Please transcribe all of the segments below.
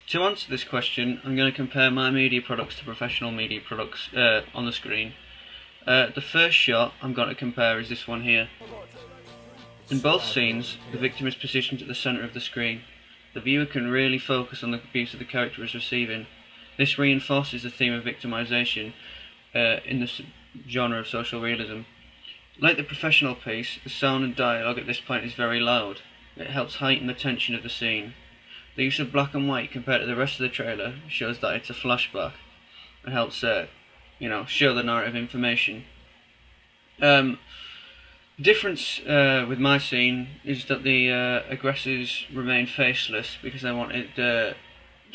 To answer this question, I'm going to compare my media products to professional media products on the screen. The first shot I'm going to compare is this one here. In both scenes, the victim is positioned at the centre of the screen. The viewer can really focus on the abuse the character is receiving. This reinforces the theme of victimization in the genre of social realism. Like the professional piece, the sound and dialogue at this point is very loud. It helps heighten the tension of the scene. The use of black and white compared to the rest of the trailer shows that it's a flashback and helps, show the narrative information. The difference with my scene is that the aggressors remain faceless because I wanted the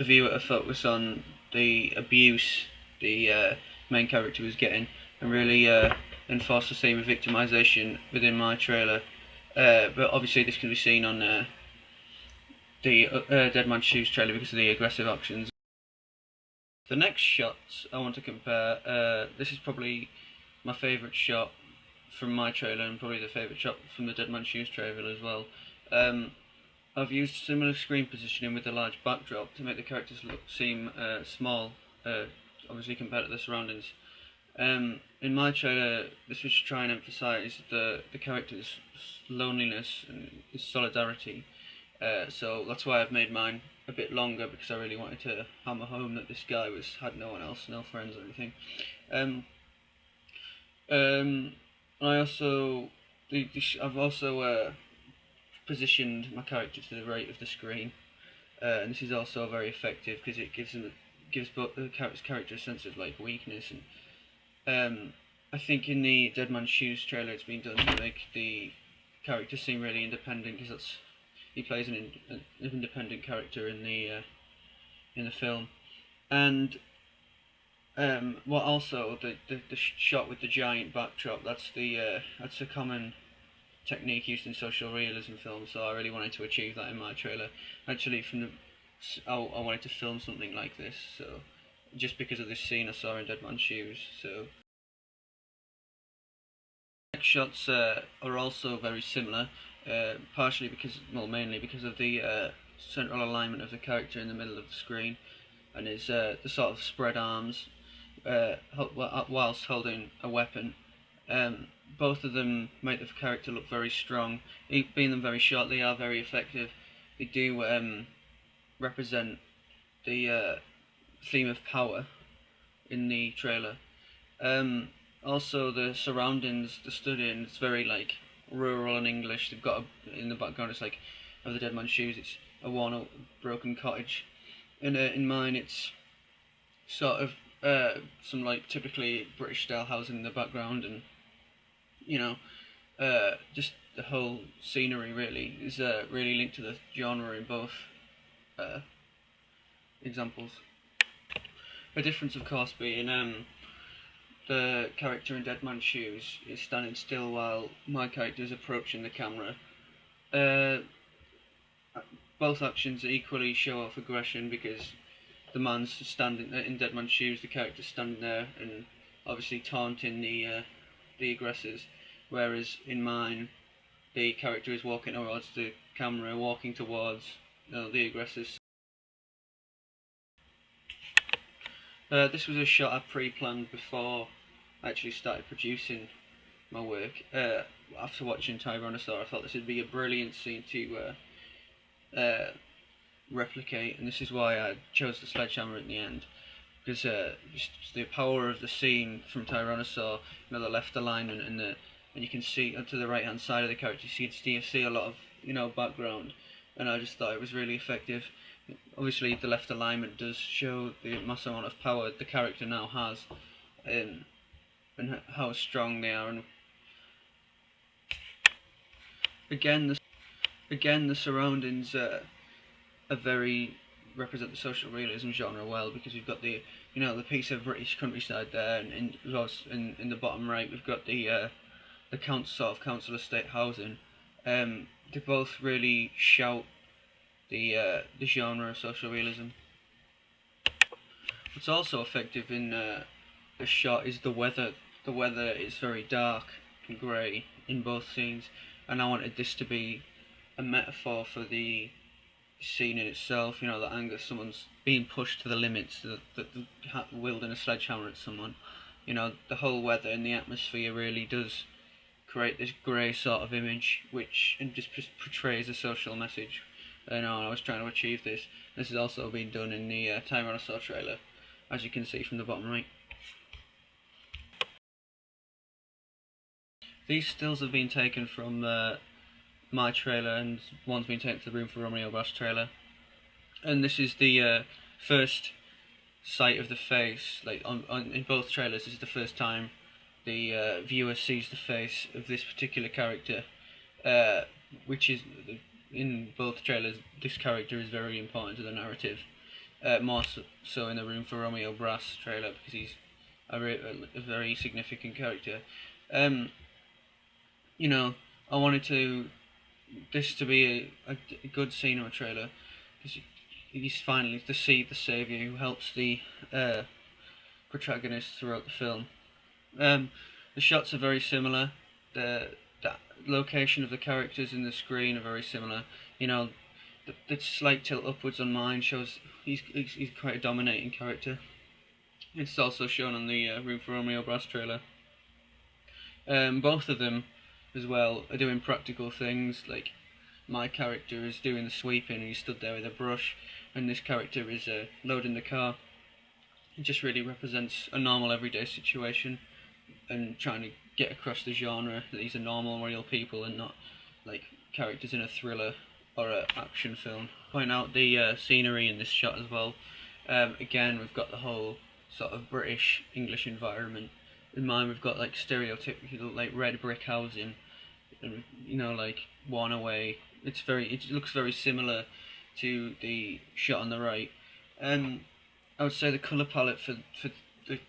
viewer to focus on the abuse the main character was getting and really enforce the theme of victimization within my trailer. But obviously this can be seen on the Dead Man's Shoes trailer because of the aggressive actions. The next shots I want to compare, this is probably my favourite shot from my trailer and probably the favourite shot from the Dead Man's Shoes trailer as well. I've used similar screen positioning with a large backdrop to make the characters seem small, obviously compared to the surroundings. In my trailer, this was to try and emphasise the character's loneliness and his solidarity. So that's why I've made mine a bit longer, because I really wanted to hammer home that this guy had no one else, no friends or anything. I've also positioned my character to the right of the screen, and this is also very effective because it gives both the character a sense of like weakness. And I think in the Dead Man's Shoes trailer, it's been done to make the character seem really independent, because he plays an independent character in the film. And what also the shot with the giant backdrop, that's a common technique used in social realism films, so I really wanted to achieve that in my trailer. Actually, I wanted to film something like this, so just because of this scene I saw in Dead Man's Shoes. So next shots are also very similar, mainly because of the central alignment of the character in the middle of the screen, and his the sort of spread arms whilst holding a weapon. Both of them make the character look very strong. Being them very short, they are very effective. They do represent the theme of power in the trailer. Also, the surroundings, the studying, it's very like rural and English. They've got in the background, it's like of the Dead Man's Shoes, it's a worn-out, broken cottage. In mine, it's sort of some like typically British style housing in the background, and just the whole scenery really is really linked to the genre in both examples. The difference, of course, being the character in Dead Man's Shoes is standing still while my character is approaching the camera. Both actions equally show off aggression, because the man's standing in Dead Man's Shoes, the character's standing there and obviously taunting the aggressors, whereas in mine the character is walking towards the camera, walking towards the aggressors. This was a shot I pre-planned before I actually started producing my work. After watching Tyrannosaur, I thought this would be a brilliant scene to replicate, and this is why I chose the sledgehammer at the end, because just the power of the scene from Tyrannosaur, the left alignment, and you can see to the right hand side of the character, you see a lot of background, and I just thought it was really effective. Obviously, the left alignment does show the massive amount of power the character now has, and how strong they are. And again, the surroundings are very represent the social realism genre well, because we've got the piece of British countryside there, and in the bottom right we've got the council estate housing. They both really shout the genre of social realism. What's also effective in the shot is the weather. The weather is very dark and grey in both scenes, and I wanted this to be a metaphor for the scene in itself, you know, the anger, someone's being pushed to the limits, wielding a sledgehammer at someone. You know, the whole weather and the atmosphere really does create this grey sort of image, which and just portrays a social message. You know, and I was trying to achieve this. This has also been done in the Tyrannosaur trailer, as you can see from the bottom right. These stills have been taken from my trailer, and one's been taken to the Room for Romeo Brass trailer. And this is the first sight of the face, like in both trailers. This is the first time the viewer sees the face of this particular character, which is, in both trailers, this character is very important to the narrative. More so in the Room for Romeo Brass trailer, because he's a very significant character. You know, I wanted this to be a good cinema trailer, because he's finally to see the saviour who helps the protagonist throughout the film. The shots are very similar. The location of the characters in the screen are very similar. You know, the slight tilt upwards on mine shows he's quite a dominating character. It's also shown on the Room for Romeo Brass trailer. Both of them, as well, are doing practical things. Like, my character is doing the sweeping, and he stood there with a brush, and this character is loading the car. It just really represents a normal everyday situation, and trying to get across the genre that these are normal, real people, and not like characters in a thriller or an action film. Point out the scenery in this shot as well. Again, we've got the whole sort of British English environment. In mine, we've got like stereotypical like red brick housing, and you know, like worn away. It looks very similar to the shot on the right. I would say the colour palette for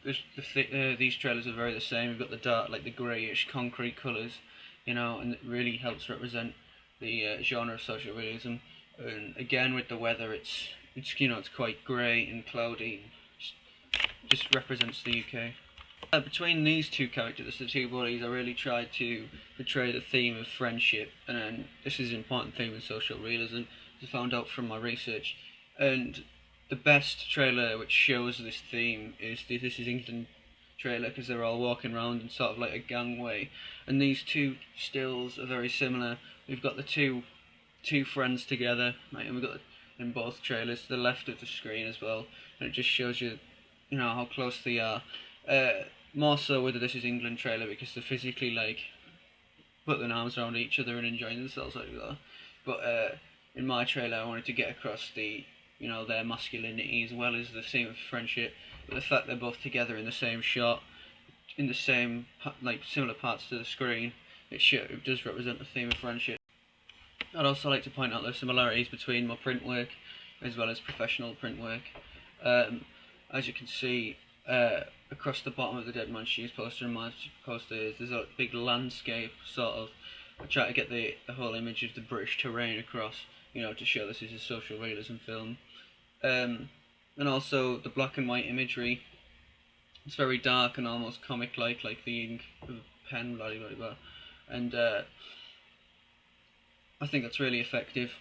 these trailers are very the same. We've got the dark, like the greyish concrete colours, you know, and it really helps represent the genre of social realism. And again, with the weather, it's you know, it's quite grey and cloudy. Just represents the UK. Between these two characters, the two bullies, I really tried to portray the theme of friendship, and this is an important theme in social realism, as I found out from my research. And the best trailer which shows this theme is the This Is England trailer, because they're all walking around in sort of like a gangway, and these two stills are very similar. We've got the two friends together, right, and we've got in both trailers to the left of the screen as well, and it just shows you, you know, how close they are. More so with the This Is England trailer, because they're physically like putting their arms around each other and enjoying themselves like that. But in my trailer, I wanted to get across the, you know, their masculinity as well as the theme of friendship. But the fact they're both together in the same shot, in the same like similar parts to the screen, it does represent the theme of friendship. I'd also like to point out the similarities between my print work as well as professional print work. As you can see, across the bottom of the Dead Man's Shoes poster and my poster, there's a big landscape sort of. I try to get the whole image of the British terrain across, you know, to show this is a social realism film. And also the black and white imagery. It's very dark and almost comic-like the ink of a pen, blah blah blah. And I think that's really effective.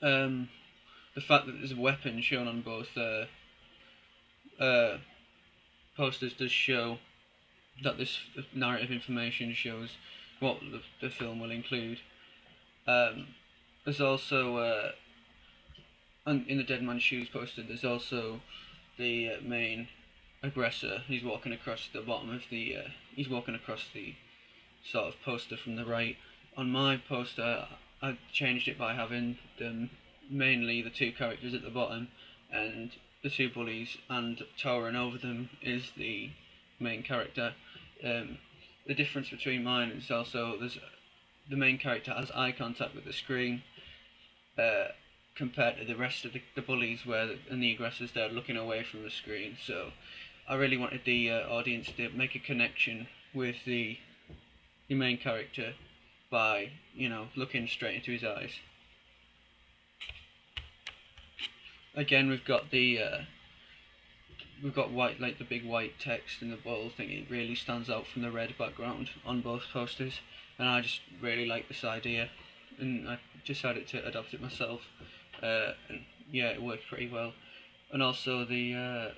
The fact that there's a weapon shown on both posters does show that this narrative information shows what the film will include. There's also in the Dead Man's Shoes poster, there's also the main aggressor. He's walking across the bottom of the he's walking across the sort of poster from the right. On my poster, I changed it by having mainly the two characters at the bottom and the two bullies, and towering over them is the main character. The difference between mine is also the main character has eye contact with the screen, compared to the rest of the bullies and the aggressors, they're looking away from the screen. So I really wanted the audience to make a connection with the main character by, you know, looking straight into his eyes. Again, we've got white, like the big white text in the bold thing. It really stands out from the red background on both posters, and I just really like this idea, and I decided to adopt it myself. and yeah, it worked pretty well. And also the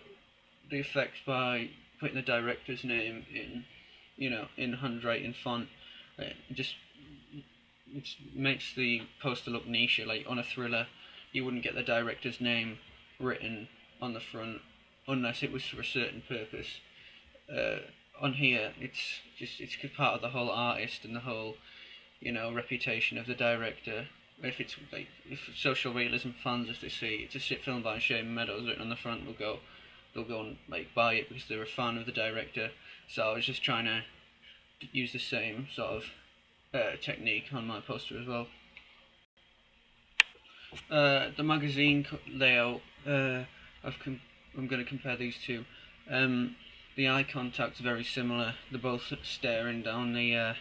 effect by putting the director's name in, in handwriting font, just it makes the poster look niche. Like on a thriller, you wouldn't get the director's name written on the front unless it was for a certain purpose. Uh, on here, it's part of the whole artist and the whole reputation of the director. If social realism fans, if they see it's a shit film by Shane Meadows written on the front, they'll go and buy it because they're a fan of the director. So I was just trying to use the same sort of technique on my poster as well. The magazine layout, I'm going to compare these two. The eye contact's very similar. They're both staring down the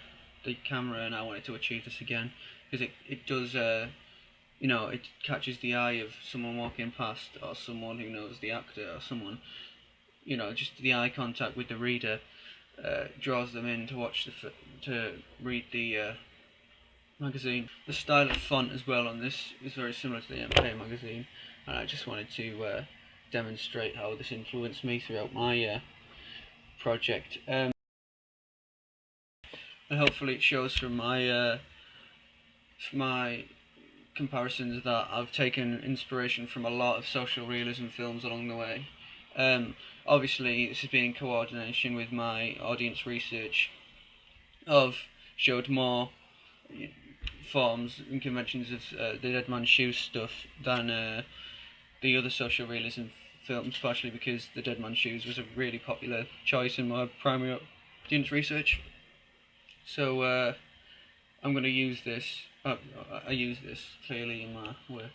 camera, and I wanted to achieve this again because it does it catches the eye of someone walking past, or someone who knows the actor, or someone, just the eye contact with the reader draws them in to watch to read the magazine. The style of font as well on this is very similar to the Empire magazine, and I just wanted to demonstrate how this influenced me throughout my project. And hopefully it shows from my comparisons that I've taken inspiration from a lot of social realism films along the way. Obviously, this has been in coordination with my audience research. I've showed more forms and conventions of the Dead Man's Shoes stuff than the other social realism films, partially because the Dead Man's Shoes was a really popular choice in my primary audience research. So I'm going to use this. I use this clearly in my work.